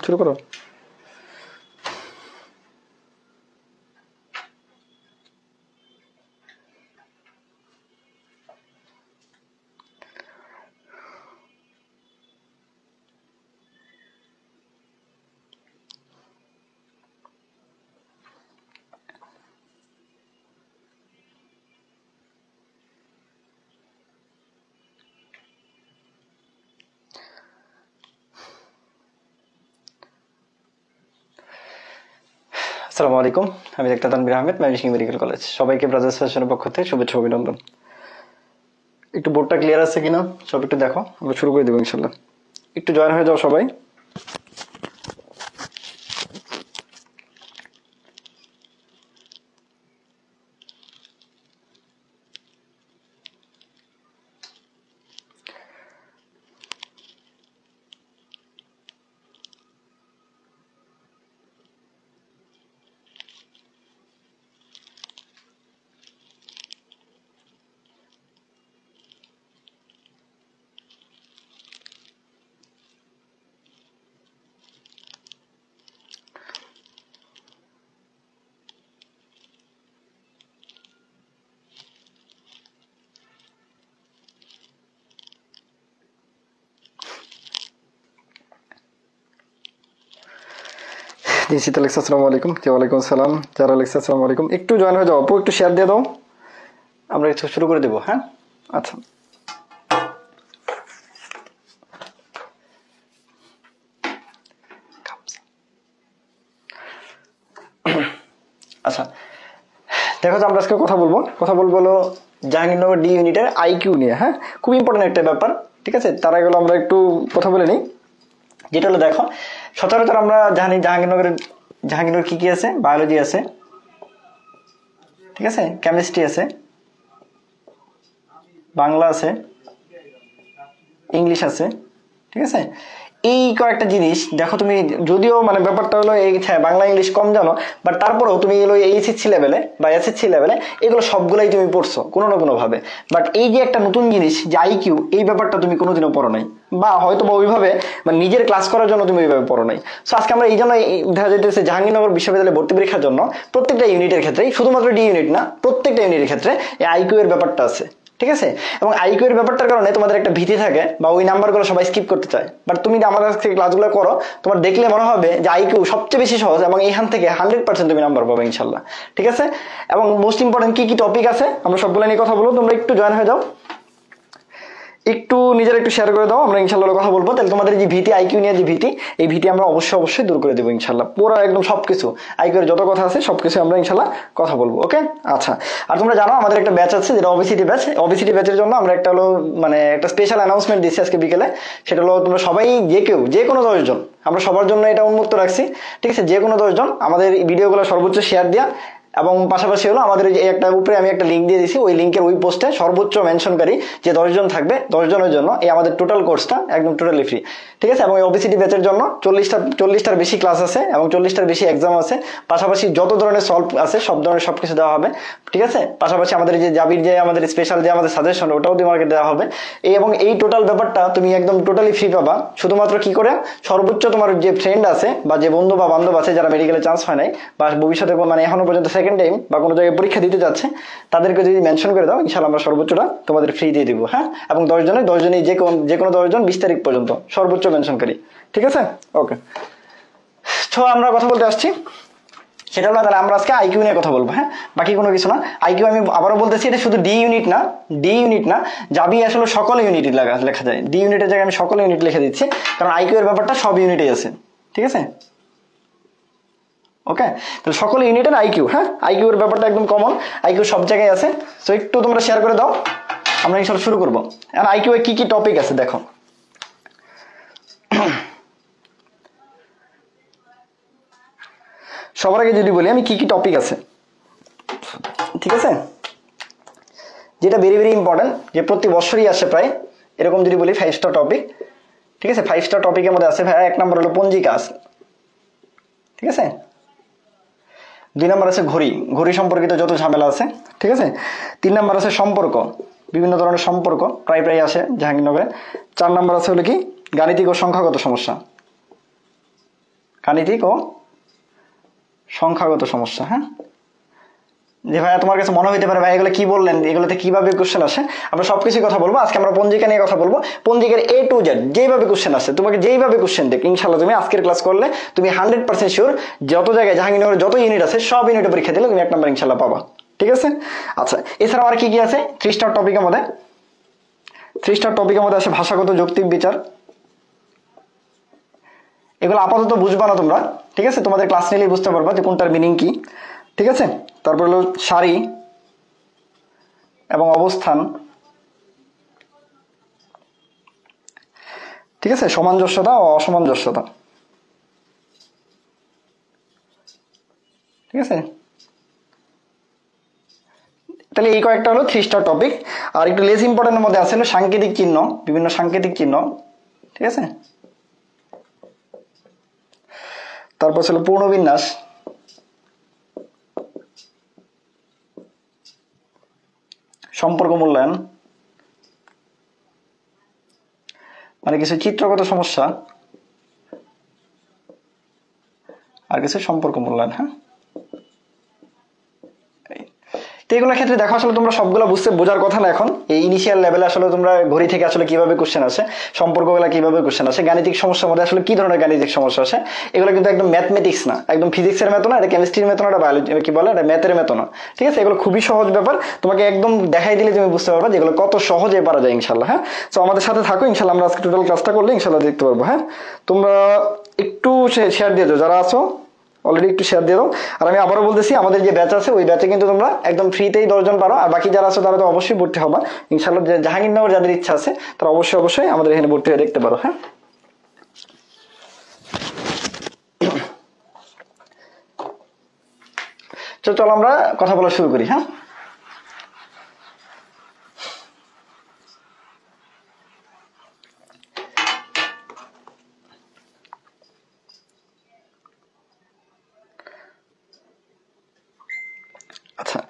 শুরু করো। আসসালামু আলাইকুম, আমি doctor Tanvir Ahmed, Mymensingh medical college. সবাইকে ব্রাদার্স ফ্যাশনের পক্ষ থেকে শুভেচ্ছা অভিনন্দন। একটু বোর্ডটা ক্লিয়ার আছে কিনা সব একটু দেখো, আমরা শুরু করে দেবো ইনশাল্লাহ। একটু জয়েন হয়ে যাও সবাই। জিসিত আলেক্স আসসালামু আলাইকুম। ওয়ালাইকুম আসসালাম। যারা আলেক্স আসসালামু আলাইকুম, একটু জয়েন হয়ে যাও আপু, একটু শেয়ার দিয়ে দাও, আমরা একটু শুরু করে দেবো। হ্যাঁ আচ্ছা, আচ্ছা দেখো তো, আমরা আজকে কথা বলবো হলো জাহাঙ্গীরনগর ডি ইউনিটের আইকিউ নিয়ে। হ্যাঁ, খুব ইম্পর্টেন্ট একটা ব্যাপার, ঠিক আছে। তার আগে আমরা একটু কথা বলে নিই। যেটা হলো দেখো, সচরাচর আমরা জানি জাহাঙ্গীরনগর কি কি আছে, বায়োলজি আছে, ঠিক আছে, কেমিস্ট্রি আছে, বাংলা আছে, ইংলিশ আছে, ঠিক আছে। এই কয়েকটা জিনিস দেখো তুমি, যদিও মানে ব্যাপারটা হলো এই বাংলা ইংলিশ কম জানো, বাট তারপরেও তুমি এগুলো এইচএসসি লেভেলে বা এসএসসি লেভেলে এগুলো সবগুলাই তুমি পড়ছো কোনো না কোনো ভাবে। বাট এই যে একটা নতুন জিনিস যে আইকিউ, এই ব্যাপারটা তুমি কোনোদিনও পড়ো নাই, বা হয়তো বা ওইভাবে মানে নিজের ক্লাস করার জন্য তুমি ওইভাবে পড়ো নাই। সো আজকে আমরা এই জন্য দেখা যাইতেছে জাহাঙ্গীরনগর বিশ্ববিদ্যালয়ে ভর্তি পরীক্ষার জন্য প্রত্যেকটা ইউনিটের ক্ষেত্রেই, শুধুমাত্র ডি ইউনিট না, প্রত্যেকটা ইউনিটের ক্ষেত্রে এই আইকিউ এর ব্যাপারটা আছে, ঠিক আছে। এবং আইকিউ এর ব্যাপারটার কারণে তোমাদের একটা ভীতি থাকে, বা ওই নাম্বারগুলো সবাই স্কিপ করতে চায়। বাট তুমি আমাদের কাছ থেকে ক্লাসগুলো করো, তোমার দেখলে মনে হবে যে আইকিউ সবচেয়ে বেশি সহজ, এবং এইখান থেকে 100% তুমি নাম্বার পাবে ইনশাল্লাহ, ঠিক আছে। এবং মোস্ট ইম্পর্টেন্ট কি কি টপিক আছে আমরা সবগুলো নিয়ে কথা বলবো। তোমরা একটু জয়েন হয়ে যাও, একটু নিজেরা একটু শেয়ার করে দাও, আমরা ইনশাল্লাহ কথা বলবো। তাহলে তোমাদের যে ভীতি, আইকিউ নিয়ে যে ভীতি, এই ভীতি আমরা অবশ্যই দূর করে দেবো ইনশাল্লাহ। পুরো একদম সবকিছু আইকিউ এর যত কথা আছে সবকিছু আমরা ইনশাল্লাহ কথা বলবো, ওকে। আচ্ছা, আর তোমরা জানো আমাদের একটা ব্যাচ আছে যেটা ওবিসিটি ব্যাচ। ওবিসিটি ব্যাচের জন্য আমরা একটা হলো মানে একটা স্পেশাল অ্যানাউন্সমেন্ট দিচ্ছি আজকে বিকেলে। সেটা হলো তোমরা সবাই যে কোনো 10 জন, আমরা সবার জন্য এটা উন্মুক্ত রাখছি, ঠিক আছে। যে কোনো 10 জন আমাদের ভিডিওগুলো সর্বোচ্চ শেয়ার দিয়া, এবং পাশাপাশি হলো আমাদের এই একটা উপরে আমি একটা লিঙ্ক দিয়ে দিয়েছি, ওই লিঙ্কের ওই পোস্টে সর্বোচ্চ মেনশনকারী যে 10 জন থাকবে, 10 জনের জন্য এই আমাদের টোটাল কোর্সটা একদম টোটালি ফ্রি, ঠিক আছে। এবং এই ওবিসিটি ব্যাচের জন্য 40টার বেশি ক্লাস আছে এবং 40টার বেশি এক্সাম আছে। পাশাপাশি যত ধরনের সলভ আছে সব ধরনের সবকিছু দেওয়া হবে, ঠিক আছে। পাশাপাশি আমাদের যে জাবির যে আমাদের স্পেশাল যে আমাদের সাজেশন, ওটাও তোমাকে দেওয়া হবে। এবং এই টোটাল ব্যাপারটা তুমি একদম টোটালি ফ্রি পাবা। শুধুমাত্র কি করে, সর্বোচ্চ তোমার যে ফ্রেন্ড আছে বা যে বন্ধু বা বান্ধব আছে যারা মেডিকেলে চান্স হয় নাই, বা ভবিষ্যতে মানে এখনো পর্যন্ত সেকেন্ড টাইম বা কোনো জায়গায় পরীক্ষা দিতে যাচ্ছে, তাদেরকে যদি মেনশন করে দাও ইনশাআল্লাহ আমরা সর্বোচ্চটা তোমাদের ফ্রি দিয়ে দিব। হ্যাঁ, এবং 10 জনই যে কোনো 10 জন 20 তারিখ পর্যন্ত সর্বোচ্চ মেনশনকারী, ঠিক আছে, ওকে। তো আমরা কথা বলতে আসছি, সেটা হলো তাহলে আমরা আজকে আইকিউ নিয়ে কথা বলবো। হ্যাঁ, বাকি কোনো কিছু না। আইকিউ আমি আবারও বলতেছি, এটা শুধু ডি ইউনিট না, যাবি আসলে সকল ইউনিট লেখা যায়। ডি ইউনিটের জায়গায় আমি সকল ইউনিট লিখে দিচ্ছি, কারণ আইকিউ এর ব্যাপারটা সব ইউনিটেই আছে, ঠিক আছে, ওকে। তাহলে সকল ইউনিটের আইকিউ, হ্যাঁ, আইকিউ এর ব্যাপারটা একদম কমন, আইকিউ সব জায়গায় আছে। তো একটু তোমরা শেয়ার করে দাও, আমরা ইনশাআল্লাহ শুরু করবো। আর আইকিউ এ কি কি টপিক আছে দেখো। সবার আগে যদি বলি আমি কি কি টপিক আছে, ঠিক আছে, যেটা ভেরি ভেরি ইম্পর্টেন্ট, যে প্রতি বছরই আসে প্রায় এরকম যদি বলি 5টা টপিক, ঠিক আছে। 5টা টপিকের মধ্যে আছে ভাই, 1 নম্বর হলো পঞ্জিকা আছে, ঠিক আছে। 2 নম্বর আছে ঘড়ি সম্পর্কিত যত ঝামেলা আছে, ঠিক আছে। 3 নম্বর আছে সম্পর্ক, বিভিন্ন ধরনের সম্পর্ক প্রায় আসে জাহাঙ্গীরনগরে। 4 নম্বর আছে হলো কি গাণিতিক ও সংখ্যাগত সমস্যা, গাণিতিক ও সংখ্যাগত সমস্যা। হ্যাঁ, যে ভাইয়া তোমার কাছে মনে হইতে পারে ভাই এগুলো কি বললেন, এগুলোতে কিভাবে কোশ্চেন আসে, আমরা সবকিছু কথা বলবো। আজকে আমরা পঞ্জিকা নিয়ে কথা বলবো। পঞ্জিকার A to Z যেভাবে কোশ্চেন আসে, তোমাকে যেইভাবে কোশ্চেন দেখ, ইনশাআল্লাহ তুমি আজকের ক্লাস করলে তুমি 100% শিওর যত জায়গায় জাহাঙ্গীরনগরের যত ইউনিট আছে সব ইউনিটে পরীক্ষা দিলে তুমি 1 নাম্বার ইনশাআল্লাহ পাবা। ঠিক আছে? আচ্ছা, এছাড়াও আর কি কি আছে 3 স্টার টপিকের মধ্যে? 3 স্টার টপিকের মধ্যে আছে ভাষাগত যৌক্তিক বিচার। এগুলো আপাতত বুঝবা না তোমরা, ঠিক আছে? তোমাদের ক্লাস নিলেই বুঝতে পারবা যে কোনটার মিনিং কি। ঠিক আছে? তারপর হলো সারি এবং অবস্থান। ঠিক আছে? সামঞ্জস্যতা ও অসামঞ্জস্যতা। ঠিক আছে? তাহলে এই কয়েকটা হলো 3 স্টার টপিক। আর একটু লেস ইম্পর্টেন্টের মধ্যে আছে হলো সাংকেতিক চিহ্ন, বিভিন্ন সাংকেতিক চিহ্ন। ঠিক আছে? তারপর ছিল পূর্ণবিন্যাস, সম্পর্ক মূল্যায়ন, মানে কিছু চিত্রগত সমস্যা আর কিছু সম্পর্ক মূল্যায়ন। হ্যাঁ, তো এগুলোর ক্ষেত্রে দেখো আসলে তোমরা সবগুলো বোঝার কথা না। এখন এই ইনিশিয়াল লেভেলে আসলে তোমরা ঘড়ি থেকে আসলে কিভাবে কোশ্চেন আসে, সম্পর্কগুলো কিভাবে কোশ্চেন আসে, গাণিতিক সমস্যার মধ্যে আসলে কি ধরনের গাণিতিক সমস্যা আসে, এগুলো কিন্তু একদম ম্যাথমেটিক্স না, একদম ফিজিক্সের মতো না, এটা কেমিস্ট্রির মতো না, এটা বায়োলজি কি বলে, এটা ম্যাথের মতো না। ঠিক আছে? এগুলো খুবই সহজ ব্যাপার, তোমাকে একদম দেখাই দিলে তুমি বুঝতে পারবে যেগুলো কত সহজে পারা যায় ইনশাল্লাহ। হ্যাঁ, তো আমাদের সাথে থাকো ইনশাল্লাহ, আমরা আজকে টোটাল ক্লাসটা করলে ইনশাল্লাহ দেখতে পারবো। হ্যাঁ, তোমরা একটু শেয়ার দিয়ে দাও, যারা আছো অলরেডি একটু শেয়ার দিয়ে দাও। আর আমি আবারও বলতেছি, আমাদের যে ব্যাচ আছে ওই ব্যাচে কিন্তু তোমরা একদম ফ্রিতেই 10 জন পারো। আর বাকি যারা আছে তারা তো অবশ্যই ভর্তি হবা ইনশাল্লাহ। জাহাঙ্গীরনগর যাদের ইচ্ছা আছে তারা অবশ্যই আমাদের এখানে ভর্তি হয়ে দেখতে পারো। হ্যাঁ, চলো আমরা কথা বলা শুরু করি। হ্যাঁ, আচ্ছা,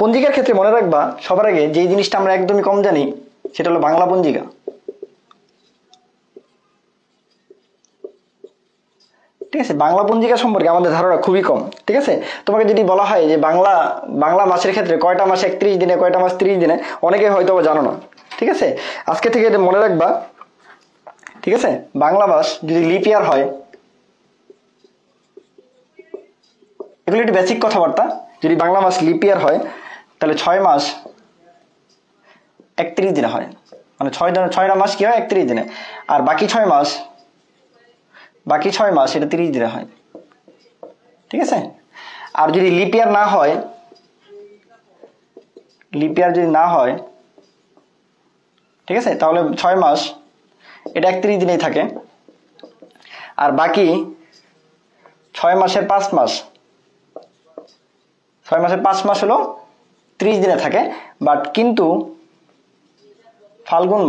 পঞ্জিকার ক্ষেত্রে মনে রাখবা সবার আগে যে জিনিসটা আমরা একদমই কম জানি সেটা হলো বাংলা পঞ্জিকা। ঠিক আছে? বাংলা পঞ্জিকা সম্পর্কে আমাদের ধারণা খুবই কম। ঠিক আছে? তোমাকে যদি বলা হয় যে বাংলা মাসের ক্ষেত্রে কয়টা মাস 31 দিনে, কয়টা মাস 30 দিনে, অনেকে হয়তো জানো না। ঠিক আছে? আজকে থেকে এটা মনে রাখবা। ঠিক আছে? বাংলা মাস যদি লিপ ইয়ার হয়, এগুলো একটু বেসিক কথাবার্তা, যদি বাংলা মাস লিপ ইয়ার হয় তাহলে 6 মাস 31 দিনে হয়, মানে 6টা মাস কি হয় 31 দিনে, আর বাকি 6 মাস এটা 30 দিনে হয়। ঠিক আছে? আর যদি লিপ ইয়ার না হয়, ঠিক আছে, তাহলে 6 মাস এটা 31 দিনেই থাকে, আর বাকি 6 মাসের 5 মাস, 6 মাসের 5 মাস হলো 30 দিনে থাকে। বাট কিন্তু ফাল্গুন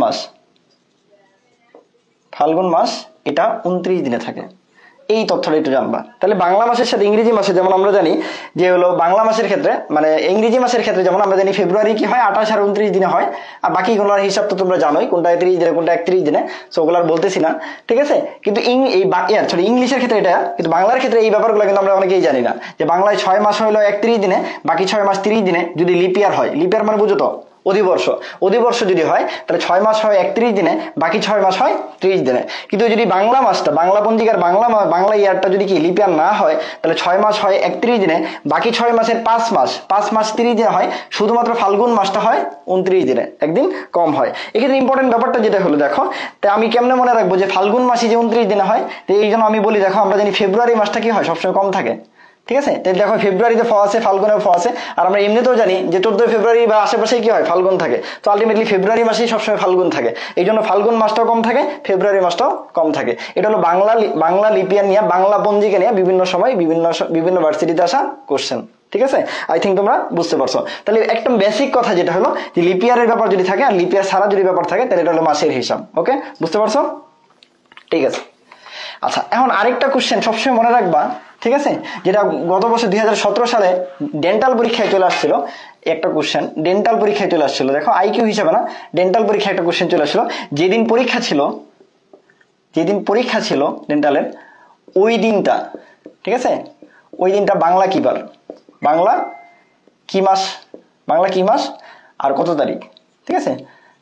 মাস এটা 29 দিনে থাকে। এই তথ্যটা একটু জানবা। তাহলে বাংলা মাসের সাথে ইংরেজি মাসে যেমন আমরা জানি যে হলো বাংলা মাসের ক্ষেত্রে, মানে ইংরেজি মাসের ক্ষেত্রে যেমন আমরা জানি ফেব্রুয়ারি কি হয় 28 আর 29 দিনে হয়, আর বাকিগুলোর হিসাব তো তোমরা জানোই কোনটা 30 দিনে কোনটা 31 দিনে, সো ওগুলো আর বলতেছি না। ঠিক আছে? কিন্তু ইংলিশের ক্ষেত্রে এটা, কিন্তু বাংলার ক্ষেত্রে এই ব্যাপারগুলো কিন্তু আমরা অনেকেই জানি না যে বাংলায় 6 মাস হলো 31 দিনে, বাকি 6 মাস 30 দিনে। যদি লিপ ইয়ার হয়, লিপ ইয়ার মানে বুঝো তো অধিবর্ষ যদি হয় তাহলে 6 মাস হয় 31 দিনে, বাকি 6 মাস হয় 30 দিনে। কিন্তু যদি বাংলা মাসটা, বাংলা পঞ্জিকার বাংলা ইয়ারটা যদি কি লিপ ইয়ার না হয় তাহলে 6 মাস হয় 31 দিনে, বাকি 6 মাসের 5 মাস 30 দিনে হয়, শুধুমাত্র ফাল্গুন মাসটা হয় 29 দিনে, একদিন কম হয়। এক্ষেত্রে ইম্পর্টেন্ট ব্যাপারটা যেটা হলো দেখো, তাই আমি কেমনে মনে রাখবো যে ফাল্গুন মাসে যে 29 দিনে হয়, তো এই জন্য আমি বলি দেখো আমরা জানি ফেব্রুয়ারি মাসটা কি হয় সবসময় কম থাকে। ঠিক আছে? তাহলে দেখো ফেব্রুয়ারিতে ফ আছে, ফাল্গুনেও ফ আছে, আর আমরা এমনিতেও জানি যে 14 ফেব্রুয়ারি বা আশেপাশেই কি হয় ফাল্গুন থাকে। তো আলটিমেটলি ফেব্রুয়ারি মাসেই সবসময় ফাল্গুন থাকে, এই জন্য ফাল্গুন মাসটাও কম থাকে, ফেব্রুয়ারি মাসটাও কম থাকে। এটা হলো বাংলা লিপিয়ার নিয়ে, বাংলা পঞ্জিকা নিয়ে বিভিন্ন সময় বিভিন্ন ভার্সিটিতে আসা কোশ্চেন। ঠিক আছে? আই থিঙ্ক তোমরা বুঝতে পারছো। তাহলে একদম বেসিক কথা যেটা হলো যে লিপিয়ারের ব্যাপার যদি থাকে আর লিপিয়ার ছাড়া যদি ব্যাপার থাকে তাহলে এটা হলো মাসের হিসাব। ওকে, বুঝতে পারছো? ঠিক আছে। আচ্ছা, এখন আরেকটা কোশ্চেন সবসময় মনে রাখবা। ঠিক আছে? যেটা গত বছর 2017 সালে ডেন্টাল পরীক্ষায় চলে আসছিল, একটা কোশ্চেন ডেন্টাল পরীক্ষায় চলে আসছিল। দেখো আইকিউ হিসাবে না, ডেন্টাল পরীক্ষায় একটা কোশ্চেন চলে আসছিল। যেদিন পরীক্ষা ছিল ডেন্টালের, ওই দিনটা, ঠিক আছে, ওই দিনটা বাংলা কি বার, বাংলা কি মাস, বাংলা কি মাস আর কত তারিখ, ঠিক আছে।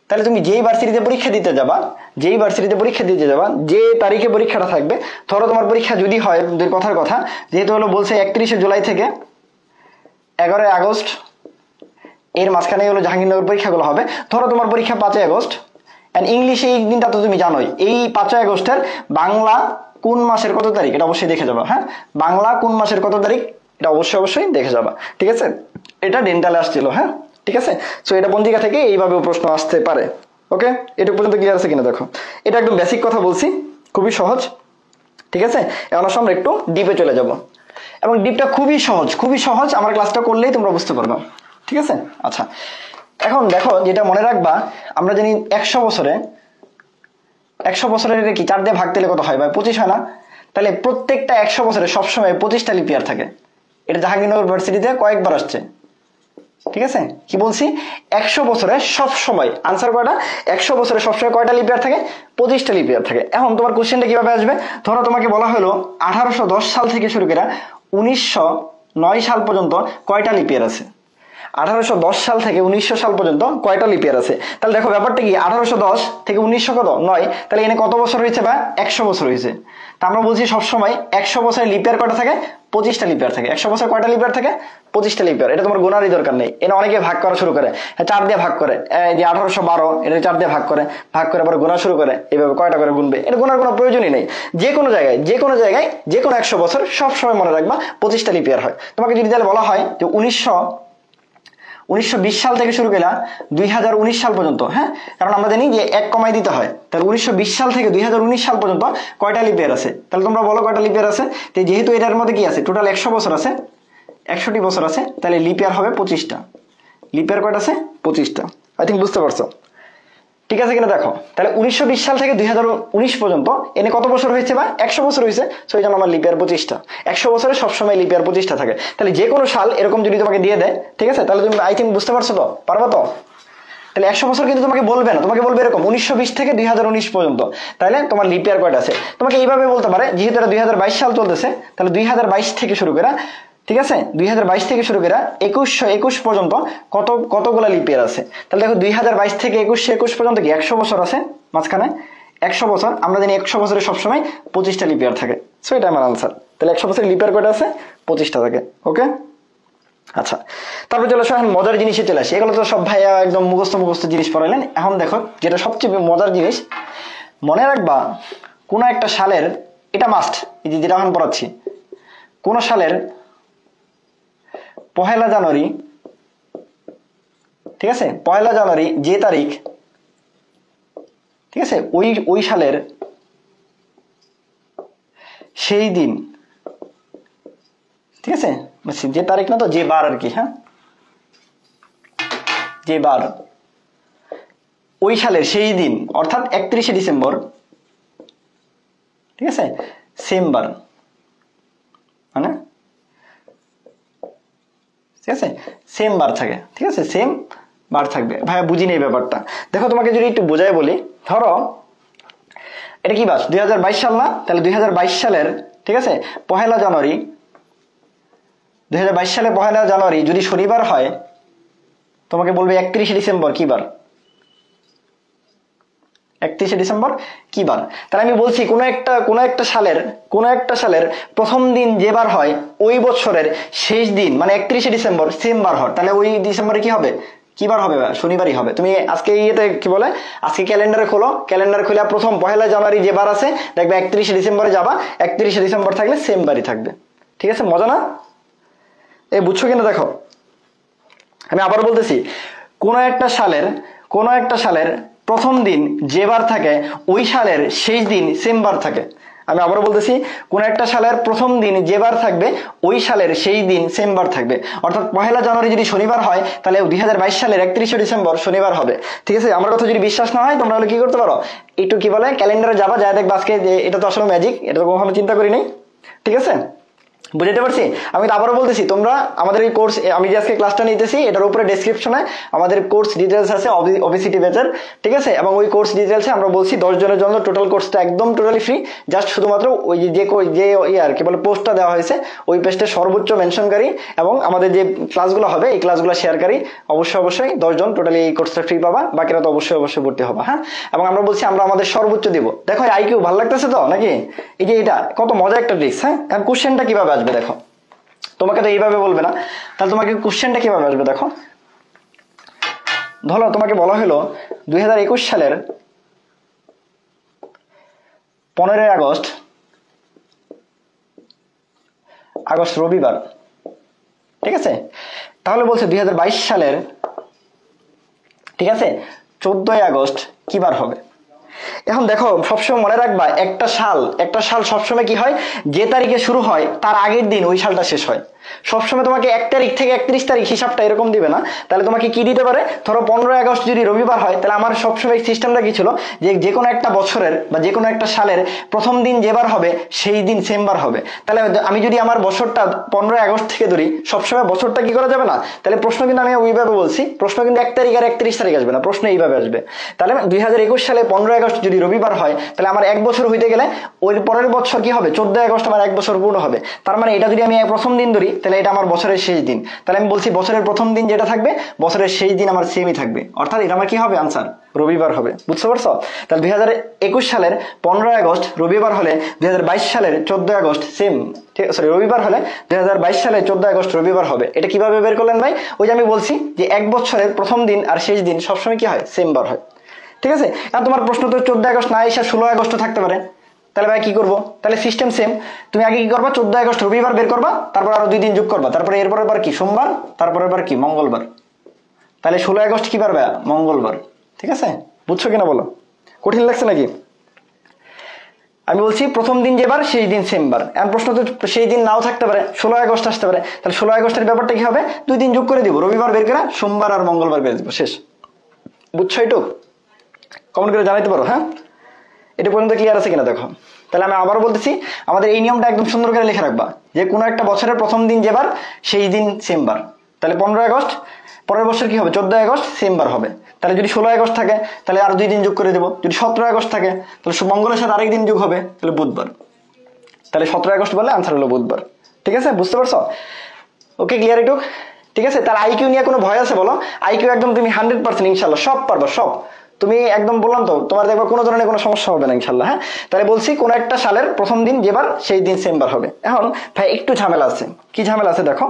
তাহলে তুমি যেই ভার্সিটিতে পরীক্ষা দিতে যাবা, যেই ভার্সিটিতে পরীক্ষা দিতে যাবা, যে তারিখে পরীক্ষাটা থাকবে, ধরো তোমার পরীক্ষা যদি হয়, কথার কথা যেহেতু হলো বলছে 31শে জুলাই থেকে 11ই আগস্ট, এর মাঝখানে হলো জাহাঙ্গীরনগর পরীক্ষাগুলো হবে। ধরো তোমার পরীক্ষা 5ই আগস্ট, অ্যান্ড ইংলিশে এই দিনটা তো তুমি জানোই, এই 5ই আগস্টের বাংলা কোন মাসের কত তারিখ এটা অবশ্যই দেখে যাবা। হ্যাঁ, বাংলা কোন মাসের কত তারিখ এটা অবশ্যই দেখে যাবা, ঠিক আছে। এটা ডেন্টালে আসছিল, হ্যাঁ, ঠিক আছে। সো এটা পঞ্জিকা থেকে এইভাবেও প্রশ্ন আসতে পারে। ওকে, এটুকু পর্যন্ত ক্লিয়ার আছে কিনা দেখো, এটা একদম বেসিক কথা বলছি, খুবই সহজ, ঠিক আছে। এখন আমরা একটু ডিপে চলে যাব, এবং ডিপটা খুবই সহজ, খুবই সহজ, আমার ক্লাসটা করলেই তোমরা বুঝতে পারবে, ঠিক আছে। আচ্ছা, এখন দেখো যেটা মনে রাখবা, আমরা জানি 100 বছরের কি 4 দিয়ে ভাগ দিলে কত হয় ভাই, 25 হয় না? তাহলে প্রত্যেকটা 100 বছরে সবসময় 25টা লিপ ইয়ার থাকে। এটা জাহাঙ্গীরনগর ইউনিভার্সিটিতে কয়েকবার আসছে, ঠিক আছে। কি বলছি, 100 বছরে সব সময়, আনসার কয়টা, 100 বছরে সবসময় কয়টা লিপ ইয়ার থাকে, 25টা লিপ ইয়ার থাকে। এখন তোমার কোশ্চেনটা কিভাবে আসবে, ধরো তোমাকে বলা হলো 1810 সাল থেকে শুরু করে 1909 সাল পর্যন্ত কয়টা লিপ ইয়ার আছে, 1810 সাল থেকে 1900 সাল পর্যন্ত কয়টা লিপ ইয়ার আছে। তাহলে দেখো ব্যাপারটা কি, 1810 থেকে 1909, তাহলে এনে কত বছর হয়েছে বা 100 বছর হয়েছে। তা আমরা বলছি সবসময় 100 বছরে লিপ ইয়ার কয়টা থাকে, 25টা লিপ ইয়ার থাকে। 100 বছর কয়টা লিপ ইয়ার থাকে, 25টা লিপ ইয়ার। এটা তোমার গোনারই দরকার নেই, এনে অনেকে ভাগ করা শুরু করে, 4 দিয়ে ভাগ করে, এই যে 1812 এটা 4 দিয়ে ভাগ করে পরে গোনা শুরু করে, এইভাবে কয়টা করে গুনবে, এটা গোনার কোনো প্রয়োজনই নেই। যে কোনো জায়গায় যে কোনো 100 বছর সবসময় মনে রাখবা 25টা লিপ ইয়ার হয়। তোমাকে যদি তাহলে বলা হয় যে 1920 সাল থেকে শুরু করে 2019 সাল পর্যন্ত, হ্যাঁ, কারণ আমরা জানি যে 1 কমাই দিতে হয়, তাহলে 1920 সাল থেকে 2019 সাল পর্যন্ত কয়টা লিপ ইয়ার আছে, তাহলে তোমরা বলো কয়টা লিপ ইয়ার আছে। তো যেহেতু এটার মধ্যে কি আছে, টোটাল 100 বছর আছে, 100টি বছর আছে, তাহলে লিপ ইয়ার হবে 25টা। লিপ ইয়ার কয়টা আছে, 25টা। আই থিঙ্ক বুঝতে পারছো, ঠিক আছে কিনা দেখো। তাহলে 1920 সাল থেকে 2019 পর্যন্ত এনে কত বছর হয়েছে বা 100 বছর হয়েছে, সো এই জন্য আমার লিপ ইয়ার 25টা। 100 বছরে সবসময় লিপ ইয়ার 25টা থাকে। তাহলে যে কোনো সাল এরকম যদি তোমাকে দিয়ে দেয়, ঠিক আছে, তাহলে তুমি আই থিঙ্ক বুঝতে পারছো তো, পারবা তো। তাহলে 100 বছর কিন্তু তোমাকে বলবে না, তোমাকে বলবে এরকম 1920 থেকে 2019 পর্যন্ত, তাহলে তোমার লিপ ইয়ার কয়টা আছে। তোমাকে এইভাবে বলতে পারে, যেহেতু এটা 2022 সাল চলতেছে, তাহলে 2022 থেকে শুরু করে, ঠিক আছে, 2022 থেকে শুরু করে 2121 পর্যন্ত কতগুলা লিপ ইয়ার আছে। তাহলে দেখো 2022 থেকে 2121 পর্যন্ত কি 100 বছর আছে মাঝখানে, 100 বছর। আমরা জানি 100 বছরে সবসময় 25টা লিপ ইয়ার থাকে, সো এটা আমার আনসার। তাহলে 100 বছরের লিপ ইয়ার কয়টা আছে, 25টা থাকে। ওকে, আচ্ছা, তারপর চলে আসো এখন মজার জিনিসে চলে আসি। এগুলো তো সব ভাইয়া একদম মুখস্থ জিনিস পড়াইলেন। এখন দেখো যেটা সবচেয়ে মজার জিনিস, মনে রাখবা কোন একটা সালের, এটা মাস্ট, এই যে যেটা এখন পড়াচ্ছি, কোন সালের 1 জানুয়ারি, ঠিক আছে, 1 জানুয়ারি যে তারিখ, ঠিক আছে, ওই সালের সেই দিন, ঠিক আছে, যে তারিখ না তো, যে বার আর কি, হ্যাঁ, যে বার, ওই সালের সেই দিন, অর্থাৎ 31শে ডিসেম্বর, ঠিক আছে, সেম বার, মানে ঠিক আছে, সেম বার থাকে, ঠিক আছে, সেম বার থাকবে। ভাইয়া বুঝিনি এই ব্যাপারটা। দেখো তোমাকে যদি একটু বোঝাই বলি, ধরো এটা কি বাস, 2022 সাল না, তাহলে 2022 সালের, ঠিক আছে, 1 জানুয়ারি, 2022 সালে 1 জানুয়ারি যদি শনিবার হয়, তোমাকে বলবে 31শে ডিসেম্বর কি বার, 31শে ডিসেম্বর কি বার। তাহলে আমি বলছি কোন একটা সালের প্রথম দিন যে বার হয়, ওই বছরের শেষ দিন মানে 31শে ডিসেম্বর সেম বার হয়, তাহলে ওই ডিসেম্বরে কি হবে, কি বার হবে, শনিবারই হবে। তুমি আজকে ইয়েতে কি বলে, আজকে ক্যালেন্ডারে খোলো, ক্যালেন্ডার খুলে প্রথম 1 জানুয়ারি যে বার আছে দেখবে 31শে ডিসেম্বরে যাবা, 31শে ডিসেম্বর থাকলে সেম বারই থাকবে। ঠিক আছে, মজা না? এই বুঝছো কিনা দেখো, আমি আবার বলতেছি, কোন একটা সালের প্রথম দিন যে বার থাকে, ওই সালের শেষ দিন সেম বার থাকে। আমি আবারও বলতেছি, কোন একটা সালের প্রথম দিন যে বার থাকবে, ওই সালের সেই দিন সেম বার থাকবে। অর্থাৎ 1 জানুয়ারি যদি শনিবার হয়, তাহলে 2022 সালের 31শে ডিসেম্বর শনিবার হবে। ঠিক আছে, আমার কথা যদি বিশ্বাস না হয়, তোমরা হলে কি করতে পারো, একটু কি বলে ক্যালেন্ডারে যাবা, যা দেখবা আজকে যে এটা তো আসলে ম্যাজিক, এটা তো কখনো চিন্তা করি নাই। ঠিক আছে, বুঝতে পারছি? আমি তো আবারও বলতেছি, তোমরা আমাদের এই কোর্স, আমি যে আজকে ক্লাসটা নিতেছি এটার উপরে ডেসক্রিপশনে আমাদের কোর্স ডিটেলস আছে ওবিসিটি ব্যাচের, ঠিক আছে? এবং ওই কোর্স ডিটেলসে আমরা বলছি 10 জনের জন্য টোটাল কোর্সটা একদম টোটালি ফ্রি। জাস্ট শুধুমাত্র ওই যে আর কি বলে পোস্টটা দেওয়া হয়েছে ওই পেজটা সর্বোচ্চ মেনশনকারী এবং আমাদের যে ক্লাসগুলো হবে এই ক্লাসগুলো শেয়ারকারী অবশ্যই 10 জন টোটালি এই কোর্সটা ফ্রি পাবা, বাকিরা তো অবশ্যই ভর্তি হবে। হ্যাঁ, এবং আমরা বলছি আমরা আমাদের সর্বোচ্চ দিব। দেখো আইকিউ ভালো লাগতেছে তো নাকি? এই যে এটা কত মজা একটা ট্রিক্স। হ্যাঁ, কারণ কোশ্চেনটা কিভাবে আসবে দেখো, তোমাকে তো এইভাবে বলবে না, তাহলে তোমাকে কোশ্চেনটা কিভাবে আসবে দেখো। ধরো তোমাকে বলা হলো 2021 সালের 15 আগস্ট রবিবার, ঠিক আছে? তাহলে বলছে 2022 সালের, ঠিক আছে, 14 আগস্ট কি বার হবে? এখন দেখো সবসময় মনে রাখবা একটা সাল সবসময় কি হয়, যে তারিখে শুরু হয় তার আগের দিন ওই সালটা শেষ হয়। সবসময় তোমাকে 1 তারিখ থেকে 31 তারিখ হিসাবটা এরকম দিবে না। তাহলে তোমাকে কি দিতে পারে, ধরো 15 আগস্ট যদি রবিবার হয়, তাহলে আমার সবসময় সিস্টেমটা কি ছিল যে কোনো একটা বছরের বা যে কোনো একটা সালের প্রথম দিন যেবার হবে সেই দিন সেম বার হবে। তাহলে আমি যদি আমার বছরটা 15 আগস্ট থেকে ধরি, সবসময় বছরটা কি করা যাবে না? তাহলে প্রশ্ন কিন্তু আমি ওইভাবে বলছি, প্রশ্ন কিন্তু 1 তারিখ আর 31 তারিখ আসবে না, প্রশ্ন এইভাবে আসবে। তাহলে 2021 সালে 15 আগস্ট যদি রবিবার হয়, তাহলে আমার 1 বছর হইতে গেলে ওই পরের বছর কি হবে, 14 আগস্ট আমার 1 বছর পূর্ণ হবে। তার মানে এটা যদি আমি প্রথম দিন ধরি তাহলে এটা আমার বছরের শেষ দিন। তাহলে আমি বলছি বছরের প্রথম দিন যেটা থাকবে বছরের শেষ দিন আমার সেমই থাকবে, অর্থাৎ এটা আমার কি হবে, আনসার রবিবার হবে। বুঝতে পারছো? তাহলে 2021 সালের 15 আগস্ট রবিবার হলে 2022 সালের 14 আগস্ট সেম, সরি রবিবার হলে 2022 সালে 14 আগস্ট রবিবার হবে। এটা কিভাবে বের করলেন ভাই? ওই যে আমি বলছি যে 1 বছরের প্রথম দিন আর শেষ দিন সবসময় কি হয়, সেম বার হয়, ঠিক আছে? আর তোমার প্রশ্ন তো 14 আগস্ট না এসে 16 আগস্ট থাকতে পারে, তাহলে ভাই কি করবো? তাহলে সিস্টেম সেম, তুমি আগে কি করবা, 14 আগস্ট রবিবার বের করবা, তারপর আরো 2 দিন যোগ করবা, তারপরে এরপরের বার কি সোমবার, তারপরের বার কি মঙ্গলবার। তাহলে 16 আগস্ট কি পারবে, মঙ্গলবার। ঠিক আছে, বুঝছো কিনা বলো? কঠিন লাগছে নাকি? আমি বলছি প্রথম দিন যেবার সেই দিন সেম বার। এখন প্রশ্ন তো সেই দিন নাও থাকতে পারে, 16 আগস্ট আসতে পারে। তাহলে 16 আগস্টের ব্যাপারটা কি হবে, 2 দিন যোগ করে দিব, রবিবার বের করে সোমবার আর মঙ্গলবার বের দিব, শেষ। বুঝছো? এইটুক কমেন্ট করে জানাইতে পারো। হ্যাঁ, এটা পর্যন্ত ক্লিয়ার আছে কিনা দেখো। তাহলে আমি আবারও বলতেছি, আমাদের এই নিয়মটা একদম সুন্দর করে লিখে রাখবা যে কোনো একটা বছরের প্রথম দিন যেবার সেই দিন সেম বার। তাহলে 15 আগস্ট পরের বছর কি হবে, 14 আগস্ট সেম বার হবে। তাহলে যদি 16 আগস্ট থাকে তাহলে আরো 2 দিন যোগ করে দেবো, যদি 17 আগস্ট থাকে তাহলে মঙ্গলের সাথে আরেক দিন যোগ হবে, তাহলে বুধবার। তাহলে 17 আগস্ট বলে আনসার হলো বুধবার। ঠিক আছে, বুঝতে পারছো? ওকে, ক্লিয়ার একটু? ঠিক আছে, তার আইকিউ নিয়ে কোনো ভয় আছে বলো? আইকিউ একদম তুমি 100% ইনশাল্লাহ সব পারবা, সব। তুমি একদম বললাম তো, তোমার দেখবা কোনো ধরনের কোনো সমস্যা হবে না ইনশাল্লাহ। হ্যাঁ, তাহলে বলছি কোন একটা সালের প্রথম দিন যেবার সেই দিন সেম বার হবে। এখন ভাই একটু ঝামেলা আছে। কি ঝামেলা আছে দেখো।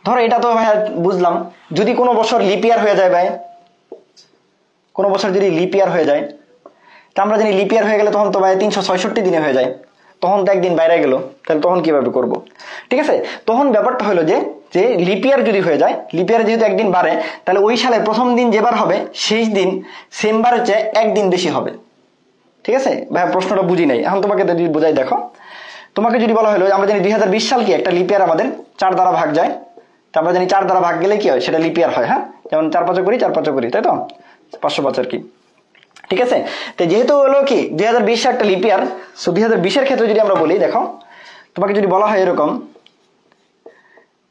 ধরো এটা তো ভাই বুঝলাম, যদি কোনো বছর লিপ ইয়ার হয়ে যায় ভাই, কোনো বছর যদি লিপ ইয়ার হয়ে যায়, তা আমরা জানি লিপ ইয়ার হয়ে গেলে তখন তো ভাই 366 দিনে হয়ে যায়, তখন তো একদিন বাইরে গেল, তাহলে তখন কিভাবে করব? ঠিক আছে, তখন ব্যাপারটা হলো যে যে লিপিয়ার যদি হয়ে যায়, লিপিয়ার যেহেতু একদিন বাড়ে, তাহলে ওই সালের প্রথম দিন যেবার হবে শেষ দিন সেম বারের চেয়ে একদিন বেশি হবে। ঠিক আছে ভাই, প্রশ্নটা বুঝি নাই, এখন তোমাকে যদি বোঝাই দেখো। তোমাকে যদি বলা হলো, আমরা জানি 2020 সাল কি একটা লিপিয়ার আমাদের 4 দ্বারা ভাগ যায়, তো আমরা জানি 4 দ্বারা ভাগ গেলে কি হয়, সেটা লিপিয়ার হয়। হ্যাঁ, যেমন 4 5 করি, তাই তো 505 আর কি। ঠিক আছে, তো যেহেতু হলো কি 2020 একটা লিপিয়ার, সো 2020 এর ক্ষেত্রে যদি আমরা বলি, দেখো তোমাকে যদি বলা হয় এরকম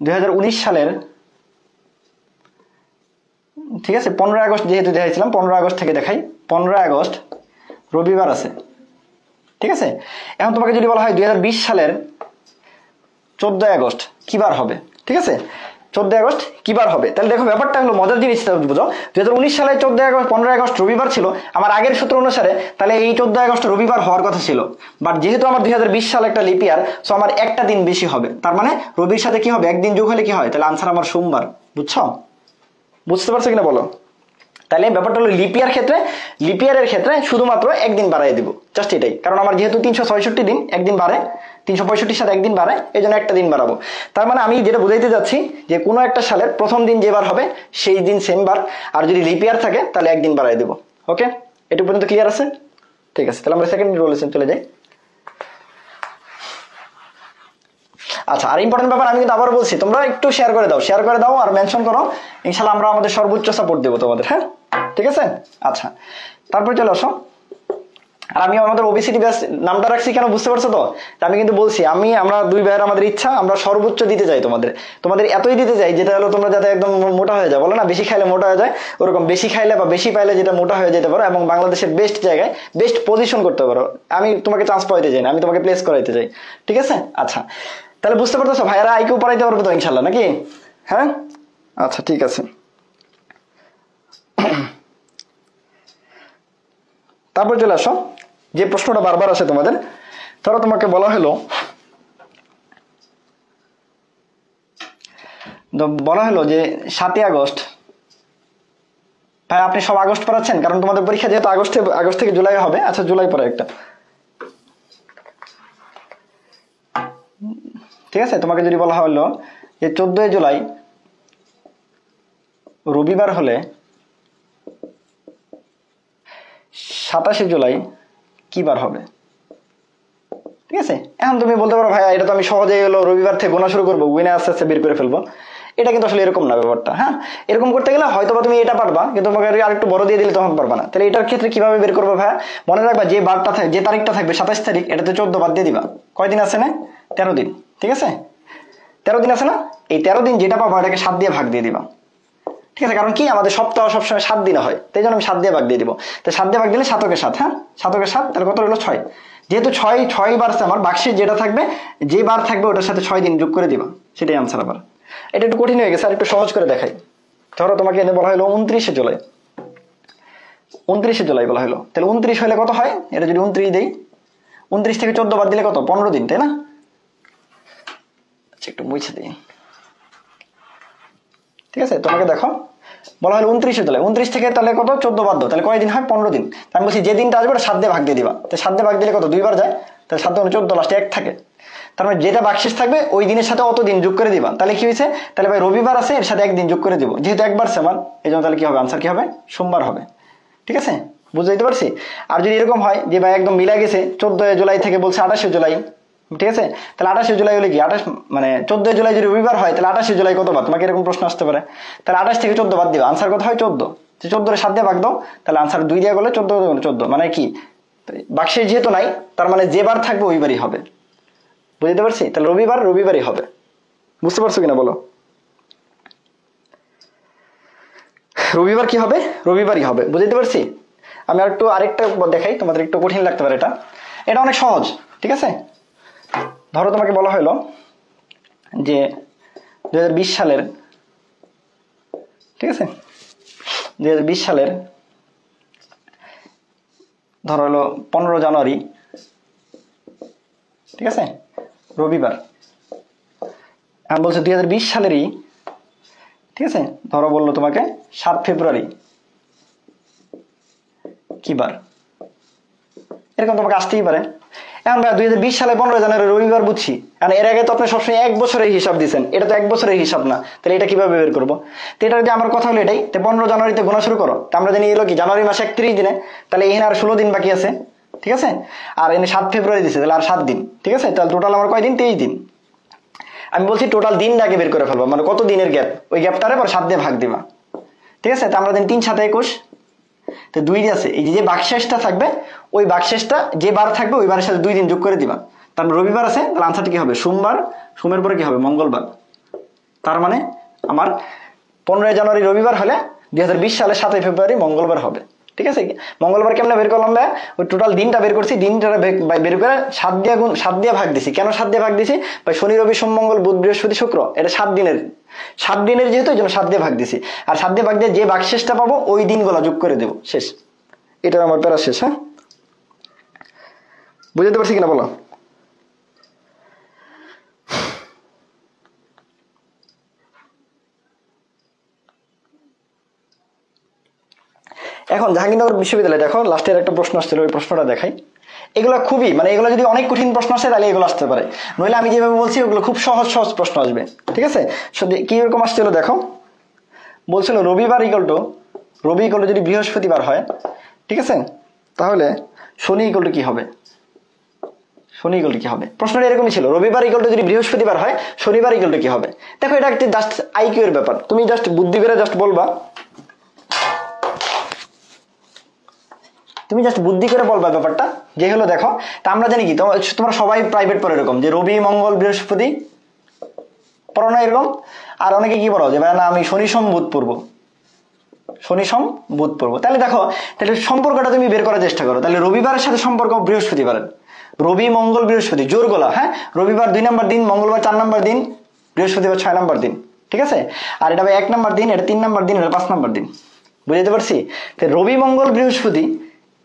2019 সালের, ঠিক আছে 15 আগস্ট যেহেতু দেখাইছিলাম, 15 আগস্ট থেকে দেখাই, 15 আগস্ট রবিবার আছে। ঠিক আছে, এখন তোমাকে যদি বলা হয় 2020 সালের 14 আগস্ট কি বার হবে, ঠিক আছে 14 আগস্ট কি বার হবে, তাহলে দেখো ব্যাপারটা হলো মজার জিনিসটা বুঝো। 2019 সালে 14 আগস্ট 15 আগস্ট রবিবার ছিল, আমার আগের সূত্র অনুসারে তাহলে এই 14 আগস্ট রবিবার হওয়ার কথা ছিল, বাট যেহেতু আমার 2020 সাল একটা লিপিয়ার, সো আমার একটা দিন বেশি হবে, তার মানে রবির সাথে কি হবে, একদিন যোগ হলে কি হয়, তাহলে আনসার আমার সোমবার। বুঝছো? বুঝতে পারছো কিনা বলো? তাহলে ব্যাপারটা হলো লিপিয়ারের ক্ষেত্রে শুধুমাত্র একদিন বাড়াই দিব, জাস্ট এটাই। কারণ আমার যেহেতু 366 দিন, একদিন বাড়ে, 365 সাথে একদিন বাড়ে, এই জন্য একটা দিন বাড়াবো। তার মানে আমি যেটা বুঝাইতে যাচ্ছি যে কোনো একটা সালের প্রথম দিন যে বার হবে সেই দিন সেম বার, আর যদি লিপিয়ার থাকে তাহলে একদিন বাড়াই দেবো। ওকে, এটুকু পর্যন্ত ক্লিয়ার আছে? ঠিক আছে, তাহলে আমরা সেকেন্ড রুলে চলে যাই। আচ্ছা, আর ইম্পর্টেন্ট ব্যাপার আমি কিন্তু আবার বলছি, তোমরা একটু শেয়ার করে দাও আর মেনশন করো, ইনশাল্লাহ আমরা আমাদের সর্বোচ্চ সাপোর্ট দেবো তোমাদের। হ্যাঁ, ঠিক আছে। আচ্ছা, তারপরে চলে আসো, আর আমি আমাদের ওবিসিটি ব্যাচ নামটা রাখছি কেন বুঝতে পারছো তো? আমি কিন্তু বলছি আমরা দুই ভাইয়ের আমাদের ইচ্ছা আমরা সর্বোচ্চ দিতে চাই তোমাদের এতই দিতে চাই যেটা হলো তোমরা যাতে একদম মোটা হয়ে যায়, বলো না বেশি খাইলে মোটা হয়ে যায়, ওরকম বেশি খাইলে বা বেশি পাইলে যেটা মোটা হয়ে যেতে পারো এবং বাংলাদেশের বেস্ট জায়গায় বেস্ট পজিশন করতে পারো। আমি তোমাকে চান্স পাইতে চাই না, আমি তোমাকে প্লেস করাইতে চাই, ঠিক আছে? আচ্ছা তাহলে বুঝতে পারতেছো ভাইয়ারা আইকিউ পড়াইতে পারবে তো ইনশাল্লাহ নাকি? হ্যাঁ আচ্ছা ঠিক আছে। তারপর চলে আসো যে প্রশ্নটা বারবার আসে তোমাদের, ধরো তোমাকে বলা হলো যে 7ই আগস্ট, ভাই আপনি সব আগস্ট পড়াচ্ছেন কারণ তোমাদের পরীক্ষা যেহেতু আগস্ট থেকে জুলাই হবে। আচ্ছা জুলাই পরে একটা, ঠিক আছে? তোমাকে যদি বলা হলো যে 14ই জুলাই রবিবার হলে 27শে জুলাই কি বার হবে? ঠিক আছে, এখন তুমি বলতে পারো ভাইয়া এটা তো আমি সহজেই হলো রবিবার থেকে গোনা শুরু করবো, উইনে আস্তে আস্তে বের করে ফেলবো। এটা কিন্তু আসলে এরকম না ব্যাপারটা। হ্যাঁ এরকম করতে গেলে হয়তো বা তুমি এটা পারবা, কিন্তু তোমাকে আরেকটু বড় দিয়ে দিলে তখন পারবা না। তাহলে এটার ক্ষেত্রে কিভাবে বের করবো ভাইয়া? মনে রাখবা যে বারটা যে তারিখটা থাকবে 27 তারিখ, এটাতে 14 বাদ দিয়ে দিবা। কয়দিন আছে না? 13 দিন, ঠিক আছে? 13 দিন আছে না? এই 13 দিন যেটা পাবো এটাকে 7 দিয়ে ভাগ দিয়ে দিবা, ঠিক আছে? কারণ কি আমাদের সপ্তাহ সবসময় 7 দিনে হয়, তাই জন্য আমি 7 দিয়ে ভাগ দিয়ে দিব। তো 7 দিয়ে ভাগ দিলে 7 7, হ্যাঁ 7 তাহলে কত হলো 6। যেহেতু 6 বার আছে আমার বাক্সে যেটা থাকবে, যে বার থাকবে ওটার সাথে 6 দিন যোগ করে দিবা, সেটাই আনসার। আবার এটা একটু কঠিন হয়ে গেছে, আর একটু সহজ করে দেখাই। ধরো তোমাকে এনে বলা হলো 29শে জুলাই, 29শে জুলাই বলা হলো, তাহলে 29 হলে কত হয়? এটা যদি 29 দেই, 29 থেকে 14 বাদ দিলে কত? 15 দিন, তাই না? আচ্ছা একটু মুছে দিই, ঠিক আছে? তোমাকে দেখো বলা হলো 29শে জুলাই, 29 থেকে তাহলে কত? 14 বাদ দাও, তাহলে কয় দিন হয়? 15 দিন। আমি বলছি যে দিনটা আসবে ওটা 7 দিয়ে ভাগ দিয়ে দিবা। তো 7 দিয়ে ভাগ দিলে কত? 2 বার যায়, তাহলে 7 × 14 লাস্টে 1 থাকে। তার মানে যেটা বাক্সেস থাকবে ওই দিনের সাথে অত দিন যোগ করে দিবা। তাহলে কি হয়েছে? তাহলে ভাই রবিবার আছে এর সাথে 1 দিন যোগ করে দিব, যেহেতু একবার সমান এই জন্য তাহলে কি হবে? আনসার কি হবে? সোমবার হবে, ঠিক আছে? বুঝতে পারছি? আর যদি এরকম হয় যে ভাই একদম মিলা গেছে 14 জুলাই থেকে বলছে 28শে জুলাই, ঠিক আছে? তাহলে 28শে জুলাই হলে কি 28 মানে 14 জুলাই যদি রবিবার হয় তাহলে 28শে জুলাই কত বার? তোমাকে এরকম প্রশ্ন আসতে পারে। তাহলে 28 থেকে 14 বাদ দিবা, আনসার কত হয়? 14। 14 7 দিয়ে ভাগ দাও, তাহলে আনসার 2 দিয়ে গেলে 14 মানে কি বাক্সে যেহেতু নাই, তার মানে যে বার থাকবে ওই বারই হবে। বুঝতে পারছি? তাহলে রবিবারই হবে। বুঝতে পারছো কিনা বলো? রবিবার কি হবে? রবিবারই হবে। বুঝতে পারছি? আমি আরেকটা দেখাই, তোমাদের একটু কঠিন লাগতে পারে। এটা অনেক সহজ, ঠিক আছে? ধরো তোমাকে বলা হলো যে 2020 সালের, ঠিক আছে, 2020 সালের ধরো হলো 15 জানুয়ারি, ঠিক আছে, রবিবার। আমি বলছি 2020 সালেরই, ঠিক আছে, ধরো বললো তোমাকে 7 ফেব্রুয়ারি কি বার? এরকম তোমাকে আসতেই পারে। এখন ভাই 2020 সালে 15 জানুয়ারি রবিবার বুঝছি, কারণ এর আগে তো আপনি সবসময় 1 বছরের হিসাব দিচ্ছেন, এটা তো 1 বছরের হিসাব না, তাহলে এটা কিভাবে বের করবো? তো এটা যদি আমার কথা হলো এটাই, তো 15 জানুয়ারিতে গোনা শুরু করো। তো আমরা জানি এলো কি জানুয়ারি মাসে 31 দিনে, তাহলে এখানে আর 16 দিন বাকি আছে, ঠিক আছে? আর এনে 7 ফেব্রুয়ারি দিচ্ছে, তাহলে আর 7 দিন, ঠিক আছে? তাহলে টোটাল আমার কয় দিন? 23 দিন। আমি বলছি টোটাল দিনটা আগে বের করে ফেলবো, মানে কত দিনের গ্যাপ, ওই গ্যাপটারে পর 7 দিয়ে ভাগ দিবা, ঠিক আছে? তো আমরা জানি 3 7 21, তো 2 আছে, এই যে বাকশেষটা থাকবে ওই বাকশেষটা যে বার থাকবে ওই বারের সাথে 2 দিন যোগ করে দিবা। তার রবিবার আছে, তাহলে আনসারটা কি হবে? সোমবার। সোমের পরে কি হবে? মঙ্গলবার। তার মানে আমার 15 জানুয়ারি রবিবার হলে 2020 সালের 7 ফেব্রুয়ারি মঙ্গলবার হবে, ঠিক আছে? মঙ্গলবার কেমনে বের করলাম ভাই? ওই টোটাল দিনটা বের করছি, দিনটা বের করে 7 দিয়ে ভাগ দিছি। কেন 7 দিয়ে ভাগ দিছি ভাই? শনি রবি সোম মঙ্গল বুধ বৃহস্পতি শুক্র, এটা 7 দিনের যেহেতু এই জন্য 7 দিয়ে ভাগ দিছি। আর 7 দিয়ে ভাগ দিয়ে যে বাকশেষটা পাবো ওই দিনগুলো যোগ করে দেবো, শেষ। এটা আমার প্যারা শেষ। হ্যাঁ বুঝতে পারছি কিনা বলো? এখন জাহাঙ্গীরনগর বিশ্ববিদ্যালয় দেখো লাস্টের একটা প্রশ্ন আসছিল, ওই প্রশ্নটা দেখাই। এগুলো খুবই মানে এগুলো যদি অনেক কঠিন প্রশ্ন আসে তাহলে এগুলো আসতে পারে, নইলে আমি যেভাবে বলছি ওগুলো খুব সহজ সহজ প্রশ্ন আসবে, ঠিক আছে? কি রকম আসছিল দেখো, বলছিল রবি ইকুয়াল টু যদি বৃহস্পতিবার হয়, ঠিক আছে, তাহলে শনি ইকুয়াল টু কি হবে? শনি ইকুয়াল টু কি হবে? প্রশ্নটা এরকমই ছিল, রবিবার ইকুয়াল টু যদি বৃহস্পতিবার হয় শনিবার ইকুয়াল টু কি হবে? দেখো এটা একটা জাস্ট আইকিউ এর ব্যাপার, তুমি জাস্ট বুদ্ধি করে জাস্ট বলবা, তুমি জাস্ট বুদ্ধি করে বলবা ব্যাপারটা যে হলো দেখো তা আমরা জানি কি তোমরা সবাই প্রাইভেট পড়ো এরকম যে রবি মঙ্গল বৃহস্পতি পড়ো না এরকম, আর অনেকে কি পড়ো যে ভাই না আমি শনি সোম বুধ পড়বো, শনি সোম বুধ পড়বো। তাহলে দেখো তাহলে সম্পর্কটা তুমি বের করার চেষ্টা করো। তাহলে রবিবারের সাথে সম্পর্ক বৃহস্পতিবারের, রবি মঙ্গল বৃহস্পতি জোর গলা, হ্যাঁ রবিবার 2 নম্বর দিন, মঙ্গলবার 4 নম্বর দিন, বৃহস্পতিবার 6 নম্বর দিন, ঠিক আছে। আর এটা 1 নম্বর দিন, এটা 3 নম্বর দিন, এটা 5 নম্বর দিন, বুঝতে পারছি। রবি মঙ্গল বৃহস্পতি